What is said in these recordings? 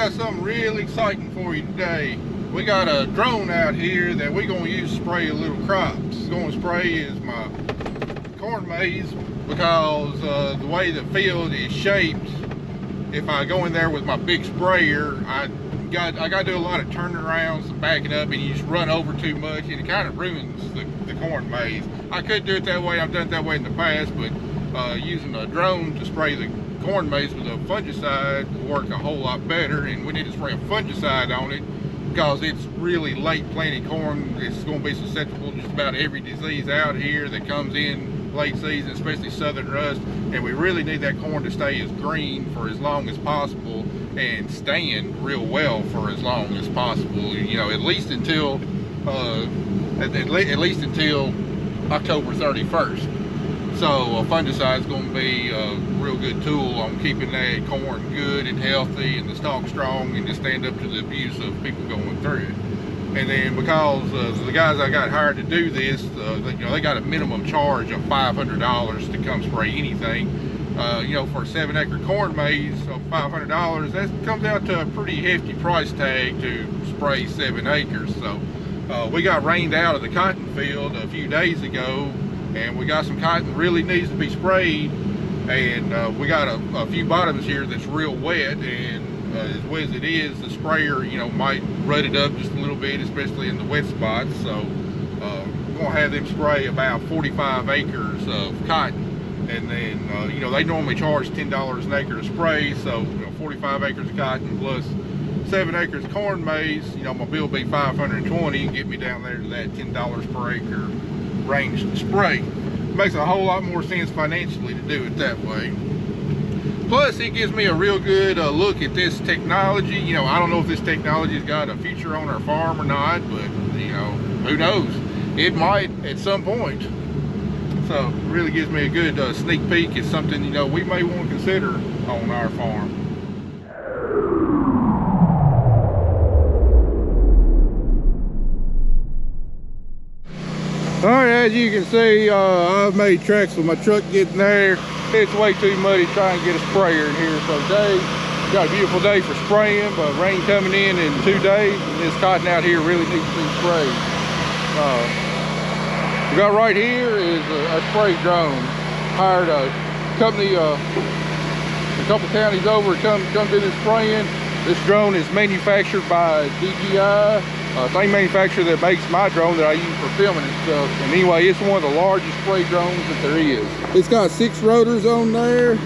got something really exciting for you today. We got a drone out here that we're going to use to spray a little crops. Going to spray is my corn maze because the way the field is shaped, if I go in there with my big sprayer, I got to do a lot of turning arounds and backing up, and you just run over too much, and it kind of ruins the corn maze. I could do it that way. I've done it that way in the past, but using a drone to spray the corn maze with a fungicide will work a whole lot better. And we need to spray a fungicide on it because it's really late planted corn. It's going to be susceptible to just about every disease out here that comes in late season, especially southern rust. And we really need that corn to stay as green for as long as possible and stand real well for as long as possible. You know, at least until October 31st. So a fungicide is going to be a real good tool on keeping that corn good and healthy and the stalk strong and to stand up to the abuse of people going through it. And then because the guys I got hired to do this, they got a minimum charge of $500 to come spray anything. For a 7-acre corn maze of $500, that comes out to a pretty hefty price tag to spray 7 acres. So we got rained out of the cotton field a few days ago, and we got some cotton really needs to be sprayed, and we got a few bottoms here that's real wet, and as wet as it is, the sprayer might rut it up just a little bit, especially in the wet spots. So we're gonna have them spray about 45 acres of cotton, and then they normally charge $10 an acre to spray, so 45 acres of cotton plus 7 acres of corn maze, my bill will be $520 and get me down there to that $10 per acre range to spray. It makes a whole lot more sense financially to do it that way. Plus, it gives me a real good look at this technology. I don't know if this technology's got a future on our farm or not, but who knows? It might at some point. So it really gives me a good sneak peek at something we may want to consider on our farm. Alright, as you can see, I've made tracks with my truck getting there. It's way too muddy trying to get a sprayer in here. So today, got a beautiful day for spraying, but rain coming in 2 days, and this cotton out here really needs to be sprayed. We got right here is a spray drone. Hired a company, a couple counties over to come do this spraying. This drone is manufactured by DJI. Same manufacturer that makes my drone that I use for filming and stuff. And anyway, it's one of the largest spray drones that there is. It's got 6 rotors on there.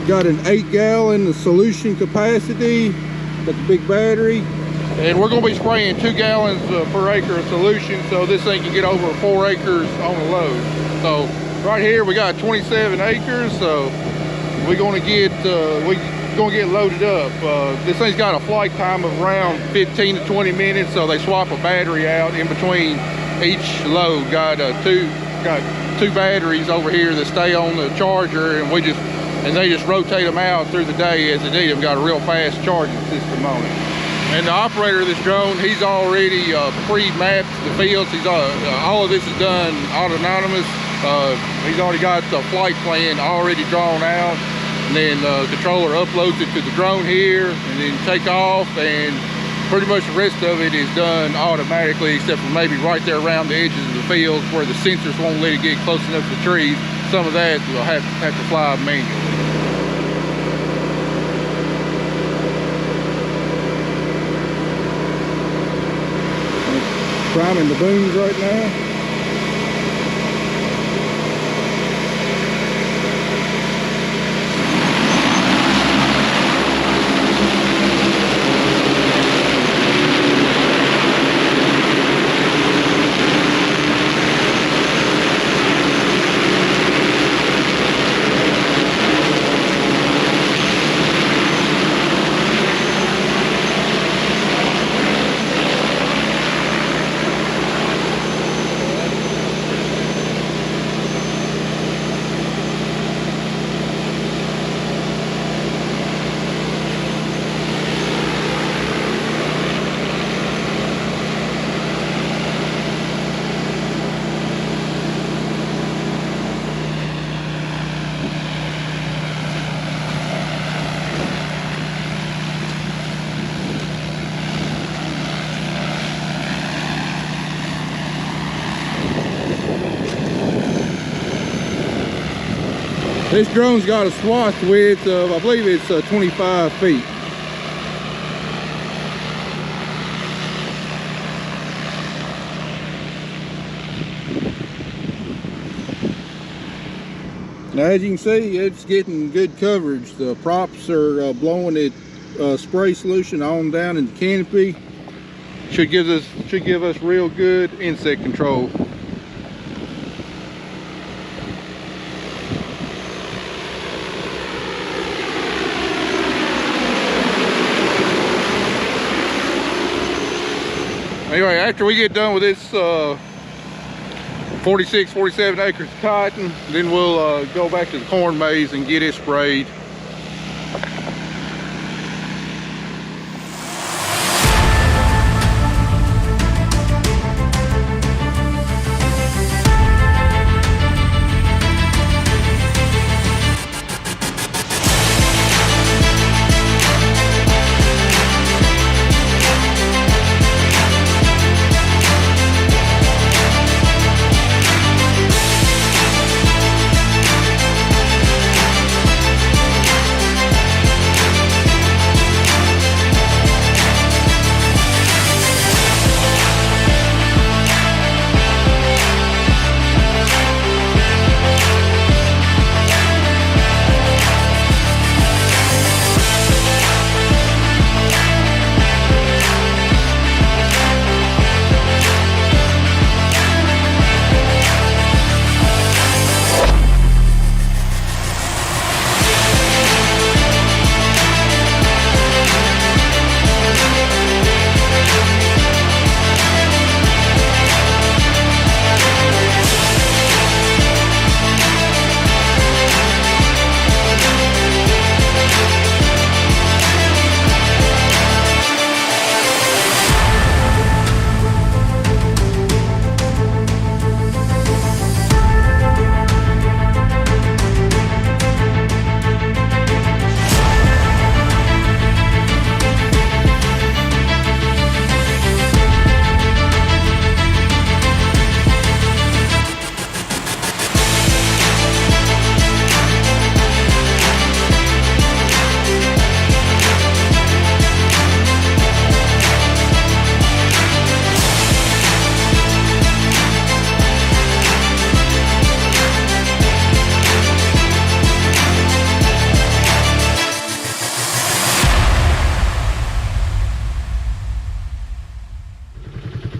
Got an 8-gallon solution capacity. Got the big battery. And we're going to be spraying 2 gallons per acre of solution, so this thing can get over 4 acres on a load. So right here we got 27 acres. So we're going to get loaded up. This thing's got a flight time of around 15 to 20 minutes, so they swap a battery out in between each load. Got two batteries over here that stay on the charger, and they just rotate them out through the day as they need them. Got a real fast charging system on it. And the operator of this drone, he's already pre-mapped the fields. All of this is done autonomous. He's already got the flight plan already drawn out. And then the controller uploads it to the drone here, and then take off, and pretty much the rest of it is done automatically, except for maybe right there around the edges of the fields where the sensors won't let it get close enough to the trees. Some of that will have to fly manually. Priming the booms right now. This drone's got a swath width of, I believe it's 25 feet. Now, as you can see, it's getting good coverage. The props are blowing it spray solution on down in the canopy. Should give us real good insect control. Anyway, after we get done with this 46, 47 acres of cotton, then we'll go back to the corn maze and get it sprayed.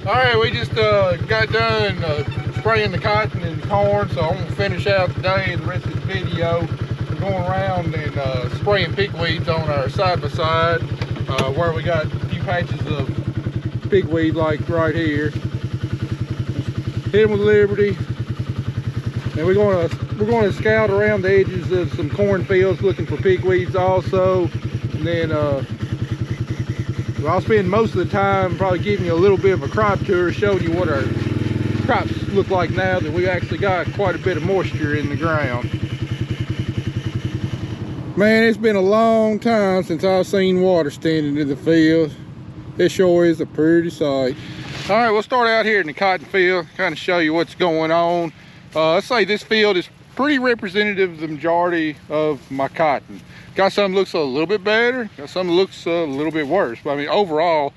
Alright, we just got done spraying the cotton and the corn, so I'm going to finish out today and the rest of the video. We're going around and spraying pigweeds on our side-by-side, where we got a few patches of pigweed like right here. Hit them with Liberty. And we're going to scout around the edges of some cornfields looking for pigweeds also. And then I'll spend most of the time probably giving you a little bit of a crop tour, showing you what our crops look like now that we actually got quite a bit of moisture in the ground. Man, it's been a long time since I've seen water standing in the field. It sure is a pretty sight. All right, we'll start out here in the cotton field, kind of show you what's going on. Let's say this field is pretty representative of the majority of my cotton. Got some looks a little bit better, got some looks a little bit worse. But I mean, overall,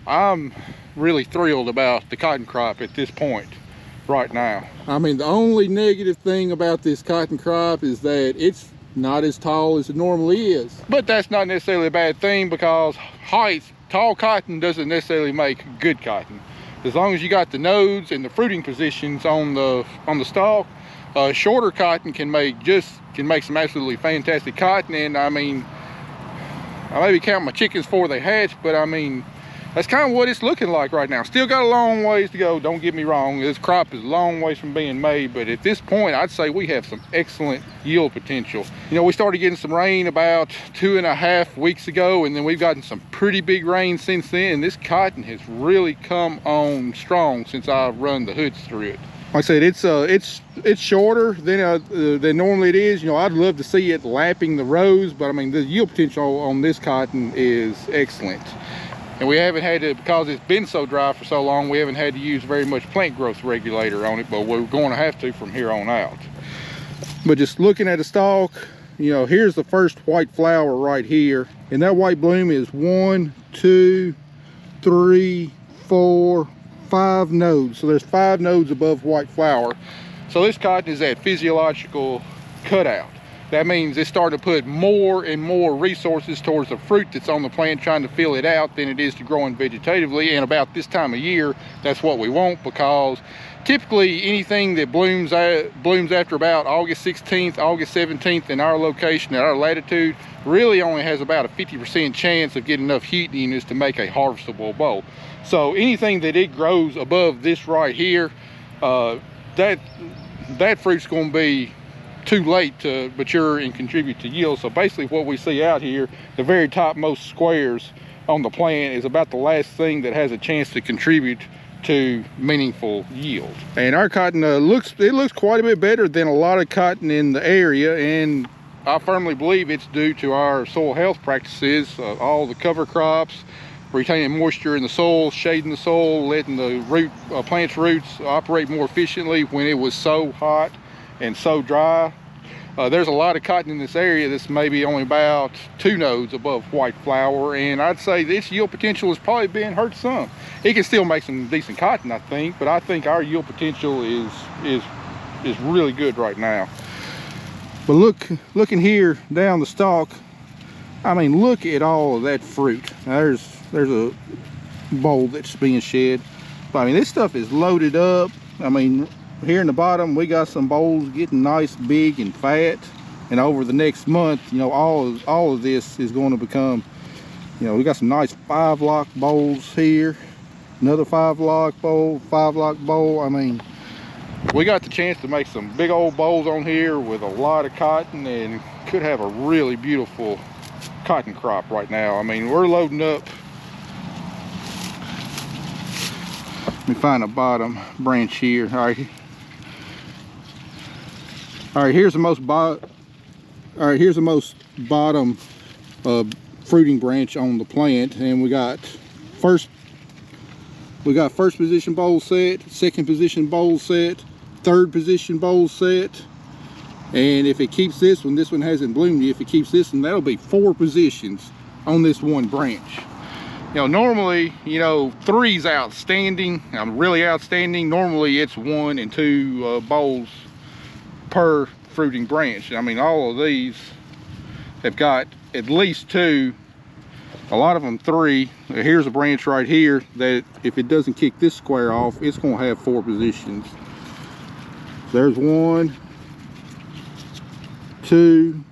I'm really thrilled about the cotton crop at this point right now. I mean, the only negative thing about this cotton crop is that it's not as tall as it normally is. But that's not necessarily a bad thing, because height, tall cotton doesn't necessarily make good cotton. As long as you got the nodes and the fruiting positions on the stalk, shorter cotton can make some absolutely fantastic cotton. And I mean, I maybe count my chickens before they hatch, but I mean, that's kind of what it's looking like right now. Still got a long ways to go, don't get me wrong. This crop is a long ways from being made, but at this point, I'd say we have some excellent yield potential. You know, we started getting some rain about 2.5 weeks ago, and then we've gotten some pretty big rain since then. This cotton has really come on strong since I've run the hoods through it. Like I said, it's shorter than normally it is. You know, I'd love to see it lapping the rows, but I mean, the yield potential on this cotton is excellent. And we haven't had to, because it's been so dry for so long, we haven't had to use very much plant growth regulator on it, but we're going to have to from here on out. But just looking at the stalk, you know, here's the first white flower right here, and that white bloom is 1, 2, 3, 4, 5 nodes. So there's 5 nodes above white flower. So this cotton is at physiological cutout. That means it's starting to put more and more resources towards the fruit that's on the plant, trying to fill it out, than it is to growing vegetatively. And about this time of year, that's what we want, because typically anything that blooms after about August 16th, August 17th in our location, at our latitude, really only has about a 50% chance of getting enough heat units to make a harvestable bowl. So anything that it grows above this right here, that fruit's going to be too late to mature and contribute to yield. So basically what we see out here, the very topmost squares on the plant, is about the last thing that has a chance to contribute to meaningful yield. And our cotton looks quite a bit better than a lot of cotton in the area, and I firmly believe it's due to our soil health practices, all the cover crops, retaining moisture in the soil, shading the soil, letting the plant's roots operate more efficiently when it was so hot and so dry. There's a lot of cotton in this area that's maybe only about 2 nodes above white flower, and I'd say this yield potential is probably being hurt some. It can still make some decent cotton, I think, but I think our yield potential is really good right now. But looking here down the stalk, I mean, look at all of that fruit. Now, there's a bowl that's being shed, but I mean, this stuff is loaded up. I mean, here in the bottom we got some bowls getting nice, big and fat, and over the next month, you know, all of this is going to become, you know, we got some nice 5-lock bowls here, another 5-lock bowl. I mean, we got the chance to make some big old bowls on here with a lot of cotton, and could have a really beautiful cotton crop right now. I mean, we're loading up. Let me find a bottom branch here. All right, here's the most bottom fruiting branch on the plant, and we got first position bowl set, second position bowl set, third position bowl set, and if it keeps this one hasn't bloomed yet. If it keeps this one, that'll be 4 positions on this one branch. You know, normally, you know, 3's outstanding, really outstanding. Normally it's 1 and 2 bowls per fruiting branch. I mean, all of these have got at least 2, a lot of them 3. Here's a branch right here that if it doesn't kick this square off, it's going to have 4 positions. So there's 1, 2,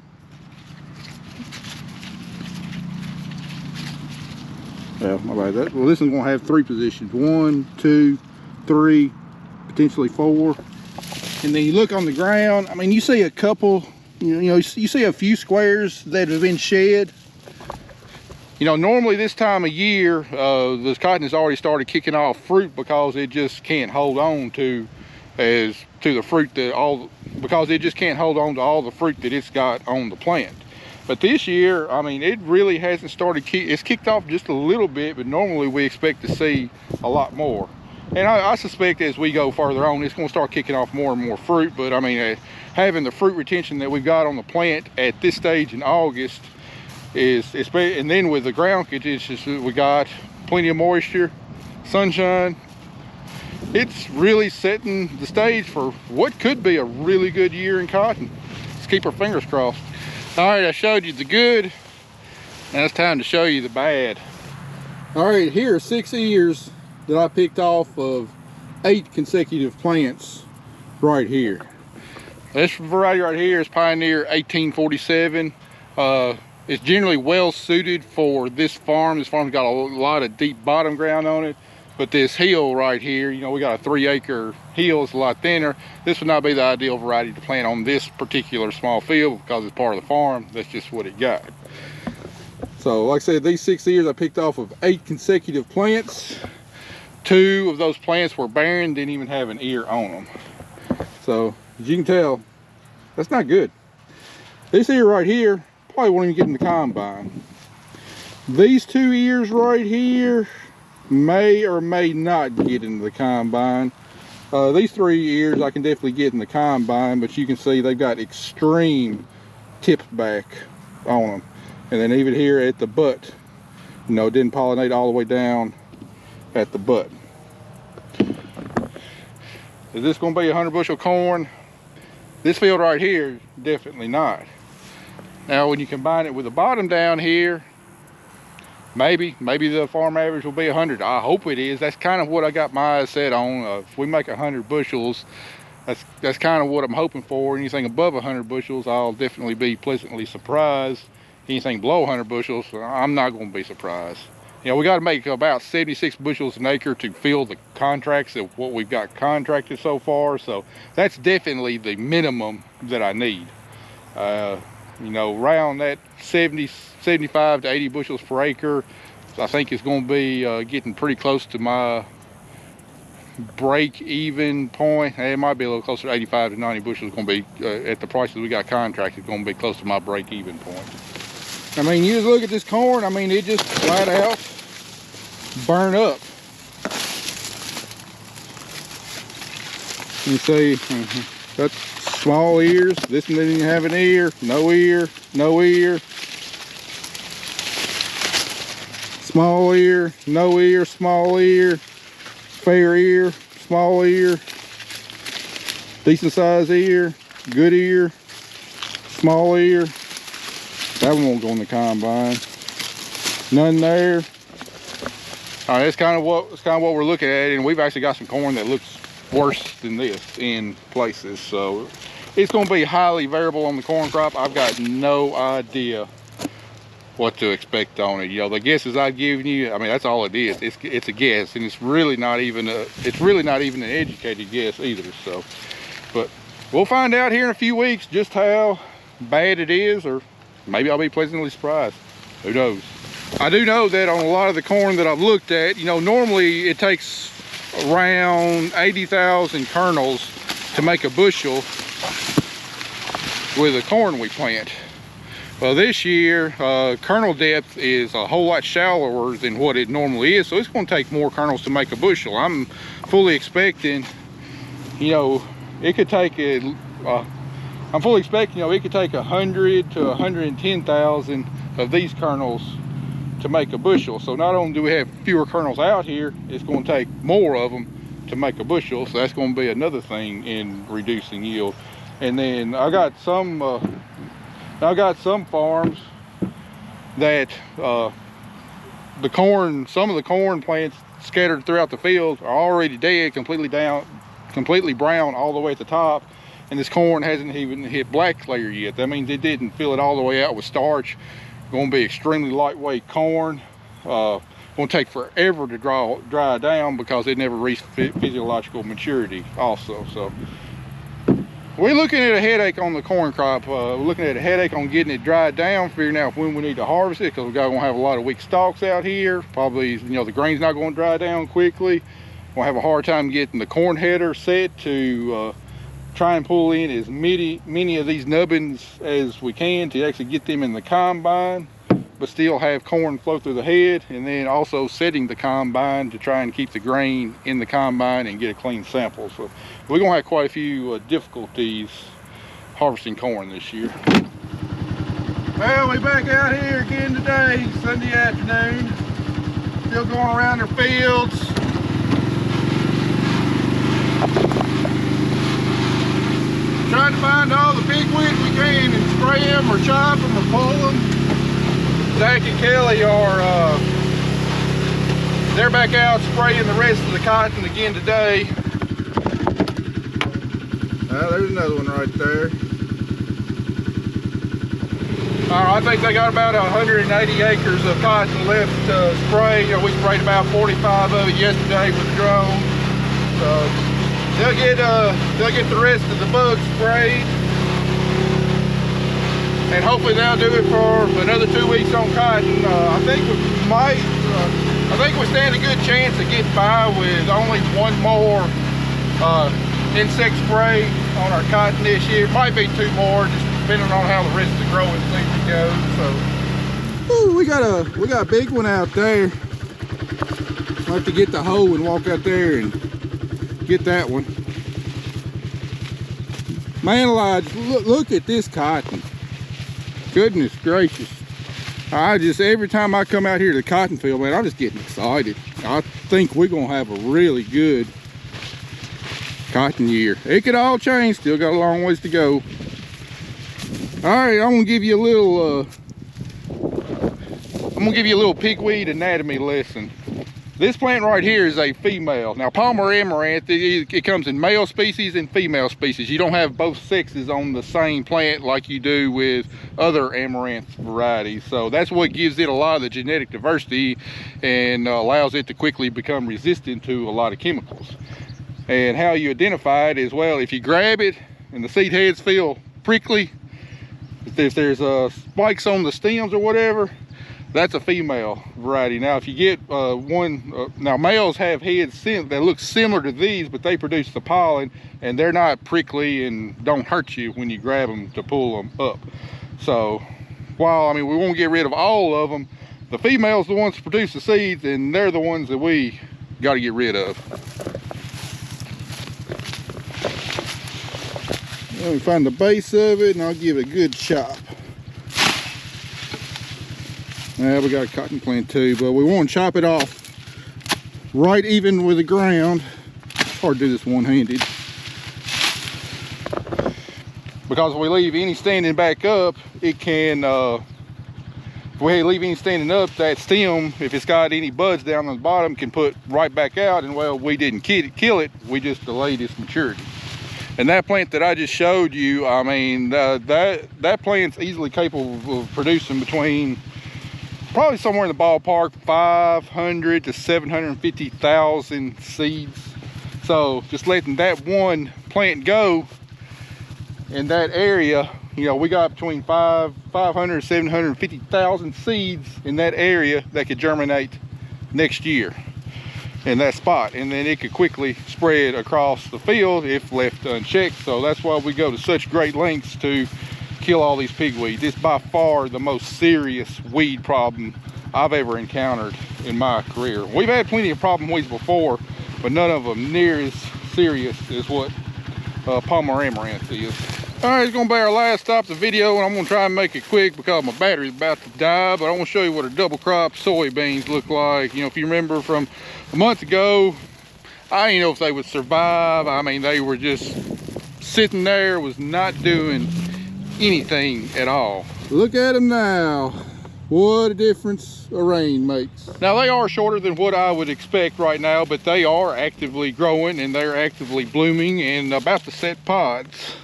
well, this one's going to have 3 positions. 1, 2, 3, potentially 4. And then you look on the ground, I mean, you see a couple, you see a few squares that have been shed. You know, normally this time of year, the cotton has already started kicking off fruit, because it just can't hold on to the fruit because it just can't hold on to all the fruit that it's got on the plant. But this year, I mean, it really hasn't started. It's kicked off just a little bit, but normally we expect to see a lot more. And I suspect as we go further on, it's going to start kicking off more and more fruit. But I mean, having the fruit retention that we've got on the plant at this stage in August and then with the ground conditions we got, plenty of moisture, sunshine, it's really setting the stage for what could be a really good year in cotton. Let's keep our fingers crossed. All right, I showed you the good. Now it's time to show you the bad. All right, here are 6 ears that I picked off of 8 consecutive plants right here. This variety right here is Pioneer 1847. It's generally well suited for this farm. This farm's got a lot of deep bottom ground on it. But this hill right here, you know, we got a 3-acre hill. It's a lot thinner. This would not be the ideal variety to plant on this particular small field, because it's part of the farm. That's just what it got. So like I said, these 6 ears I picked off of 8 consecutive plants. 2 of those plants were barren, didn't even have an ear on them. So as you can tell, that's not good. This ear right here probably won't even get in the combine. These 2 ears right here may or may not get into the combine. These 3 ears I can definitely get in the combine, but you can see they've got extreme tip back on them. And then even here at the butt, you know, it didn't pollinate all the way down at the butt. Is this going to be 100 bushel corn? This field right here, definitely not. Now when you combine it with the bottom down here, maybe the farm average will be 100. I hope it is. That's kind of what I got my eyes set on. If we make 100 bushels, that's kind of what I'm hoping for. Anything above 100 bushels, I'll definitely be pleasantly surprised. Anything below 100 bushels, I'm not going to be surprised. You know, we got to make about 76 bushels an acre to fill the contracts of what we've got contracted so far. So that's definitely the minimum that I need. You know, around that 75 to 80 bushels per acre, I think it's going to be getting pretty close to my break-even point. It might be a little closer to 85 to 90 bushels. It's going to be at the prices we got contracted. It's going to be close to my break-even point. I mean, you just look at this corn. I mean, it just flat out burn up. You see, that's small ears. This one didn't even have an ear. No ear, no ear. Small ear, no ear, small ear. Fair ear, small ear. Decent size ear, good ear, small ear. That one won't go in the combine. None there. That's kind of what we're looking at, and we've actually got some corn that looks worse than this in places. So it's going to be highly variable on the corn crop. I've got no idea what to expect on it. You know, the guesses I've given you, I mean, that's all it is. It's a guess, and it's really not even an educated guess either. So, but we'll find out here in a few weeks just how bad it is, or maybe I'll be pleasantly surprised. Who knows? I do know that on a lot of the corn that I've looked at, you know, normally it takes around 80,000 kernels to make a bushel with the corn we plant. Well, this year, kernel depth is a whole lot shallower than what it normally is, so it's going to take more kernels to make a bushel. I'm fully expecting, you know, it could take I'm fully expecting, you know, it could take 100 to 110,000 of these kernels to make a bushel. So not only do we have fewer kernels out here, it's going to take more of them to make a bushel. So that's going to be another thing in reducing yield. And then I got some farms that the corn, some of the corn plants scattered throughout the field are already dead, completely brown all the way at the top. And this corn hasn't even hit black layer yet. That means it didn't fill it all the way out with starch. Going to be extremely lightweight corn. Going to take forever to dry down because it never reached physiological maturity also. So we're looking at a headache on the corn crop. We're looking at a headache on getting it dried down, figuring out when we need to harvest it, because we're going to have a lot of weak stalks out here. Probably, you know, the grain's not going to dry down quickly. We'll have a hard time getting the corn header set to try and pull in as many of these nubbins as we can to actually get them in the combine, but still have corn flow through the head, and then also setting the combine to try and keep the grain in the combine and get a clean sample. So we're gonna have quite a few difficulties harvesting corn this year. Well, we're back out here again today, Sunday afternoon. Still going around our fields. Trying to find all the pigweeds we can and spray them or chop them or pull them. Zach and Kelly are, they're back out spraying the rest of the cotton again today. There's another one right there. I think they got about 180 acres of cotton left to spray. You know, we sprayed about 45 of it yesterday with the drone. So they'll get the rest of the bugs sprayed, and hopefully they'll do it for another 2 weeks on cotton. I think we stand a good chance of getting by with only one more insect spray on our cotton this year. Might be 2 more, just depending on how the rest of the growing season goes. So, ooh, we got a big one out there. I'll have to get the hoe and walk out there and get that one. Man alive, look at this cotton. Goodness gracious. Every time I come out here to the cotton field, man, I'm just getting excited. I think we're gonna have a really good cotton year. It could all change, still got a long ways to go. All right, I'm gonna give you a little pigweed anatomy lesson. This plant right here is a female. Now, Palmer amaranth, it comes in male species and female species. You don't have both sexes on the same plant like you do with other amaranth varieties. So that's what gives it a lot of the genetic diversity and allows it to quickly become resistant to a lot of chemicals. And how you identify it is, well, if you grab it and the seed heads feel prickly, if there's spikes on the stems or whatever, that's a female variety. Now, if you get now males have heads that look similar to these, but they produce the pollen, and they're not prickly and don't hurt you when you grab them to pull them up. So, while, I mean, we won't get rid of all of them, the females are the ones that produce the seeds, and they're the ones that we got to get rid of. Let me find the base of it, and I'll give it a good chop. Yeah, we got a cotton plant too, but we want to chop it off right even with the ground. It's hard to do this one-handed, because if we leave any standing back up, it can, if we leave any standing up, that stem, if it's got any buds down on the bottom, can put right back out, and well, we didn't kill it, we just delayed its maturity. And that plant that I just showed you, I mean, that plant's easily capable of producing between probably somewhere in the ballpark 500 to 750,000 seeds. So just letting that one plant go in that area, you know, we got between 500 to 750,000 seeds in that area that could germinate next year in that spot, and then it could quickly spread across the field if left unchecked. So that's why we go to such great lengths to kill all these pigweeds. It's by far the most serious weed problem I've ever encountered in my career. We've had plenty of problem weeds before, but none of them near as serious as what Palmer amaranth is. All right, it's gonna be our last stop of the video, and I'm gonna try and make it quick because my battery's about to die, but I wanna show you what a double crop soybeans look like. You know, if you remember from a month ago, I didn't know if they would survive. I mean, they were just sitting there, was not doing anything at all. Look at them now. What a difference a rain makes. Now, they are shorter than what I would expect right now, but they are actively growing and they're actively blooming and about to set pods.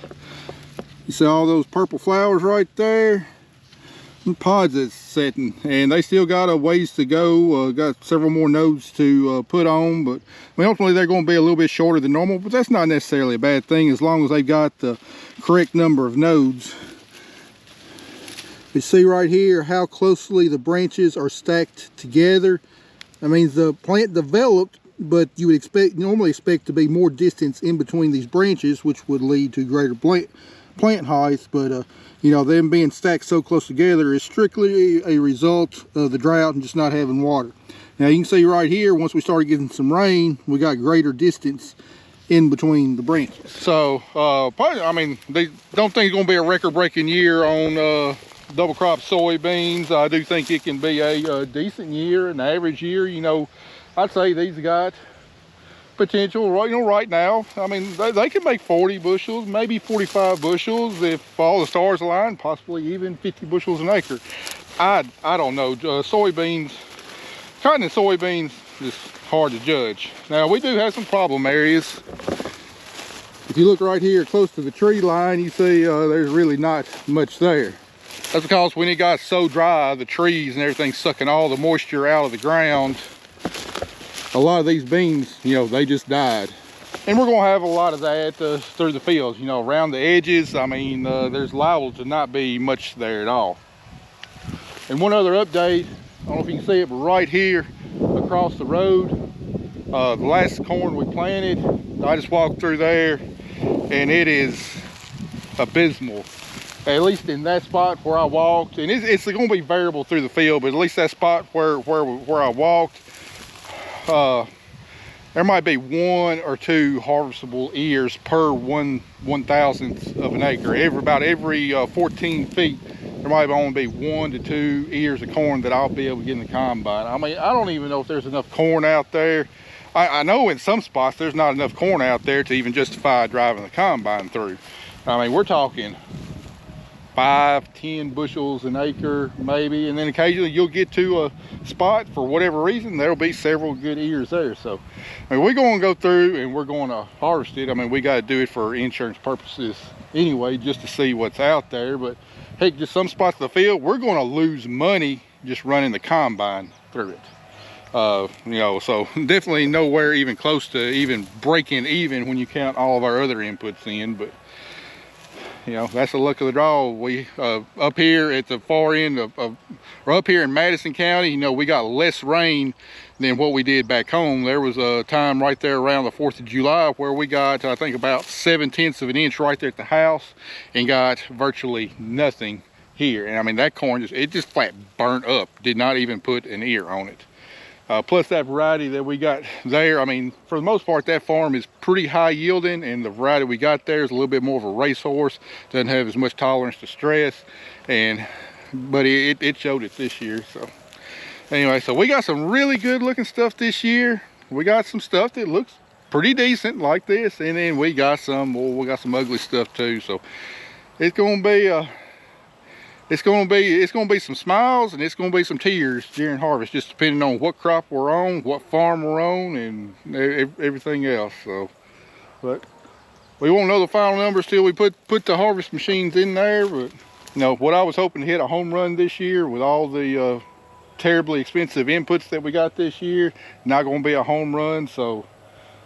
You see all those purple flowers right there? The pods that's setting, and they still got a ways to go. Got several more nodes to put on, but I mean, ultimately they're going to be a little bit shorter than normal, but that's not necessarily a bad thing as long as they've got the correct number of nodes. You see right here how closely the branches are stacked together. That means the plant developed, but you would normally expect to be more distance in between these branches, which would lead to greater plant height, but you know, them being stacked so close together is strictly a result of the drought and just not having water. Now you can see right here, once we started getting some rain, we got greater distance in between the branches. So probably, I mean, they don't think it's going to be a record-breaking year on double crop soybeans. I do think it can be a decent year, an average year. You know, I'd say these got potential right, you know, right now. I mean, they can make 40 bushels, maybe 45 bushels if all the stars align, possibly even 50 bushels an acre. I don't know. Soybeans, cotton and soybeans is hard to judge. Now, we do have some problem areas. If you look right here close to the tree line, you see there's really not much there. That's because when it got so dry, the trees and everything sucking all the moisture out of the ground, a lot of these beans, you know, they just died. And we're going to have a lot of that through the fields, you know, around the edges. I mean, there's liable to not be much there at all. And one other update, I don't know if you can see it, but right here across the road, the last corn we planted, I just walked through there, and it is abysmal. At least in that spot where I walked, and it's going to be variable through the field, but at least that spot where I walked, there might be 1 or 2 harvestable ears per 1/1000th of an acre. About every 14 feet, there might only be 1 to 2 ears of corn that I'll be able to get in the combine. I mean, I don't even know if there's enough corn out there. I know in some spots there's not enough corn out there to even justify driving the combine through. I mean, we're talking 5-10 bushels an acre maybe, and then occasionally you'll get to a spot for whatever reason there'll be several good ears there. So I mean, we're going to go through and we're going to harvest it. I mean, we got to do it for insurance purposes anyway, just to see what's out there. But heck, just some spots of the field we're going to lose money just running the combine through it. You know, so definitely nowhere even close to even breaking even when you count all of our other inputs in. But you know, that's the luck of the draw. We up here at the far end or up here in Madison County, you know, we got less rain than what we did back home. There was a time right there around the 4th of July where we got, I think, about 7/10 of an inch right there at the house and got virtually nothing here. And I mean, that corn just flat burnt up, did not even put an ear on it. Plus that variety that we got there, I mean, for the most part, that farm is pretty high yielding, and the variety we got there is a little bit more of a racehorse, doesn't have as much tolerance to stress, but it showed it this year. So anyway, so we got some really good looking stuff this year. We got some stuff that looks pretty decent like this, and then we got some ugly stuff too. So it's gonna be it's gonna be some smiles and it's gonna be some tears during harvest, just depending on what crop we're on, what farm we're on, and everything else. So, but we won't know the final numbers till we put the harvest machines in there. But you know, what I was hoping to hit a home run this year with all the terribly expensive inputs that we got this year, not gonna be a home run. So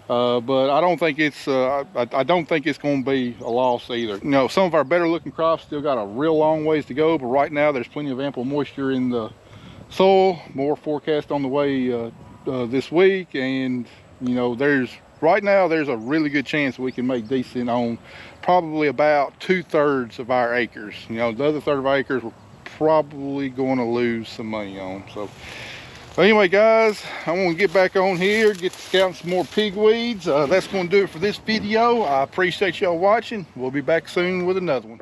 but I don't think it's I don't think it's going to be a loss either. You know, some of our better looking crops still got a real long ways to go, but right now there's plenty of ample moisture in the soil. More forecast on the way this week, and you know, right now there's a really good chance we can make decent on probably about 2/3 of our acres. You know, the other third of our acres we're probably going to lose some money on. So anyway, guys, I'm going to get back on here, get to scouting some more pigweeds. That's going to do it for this video. I appreciate y'all watching. We'll be back soon with another one.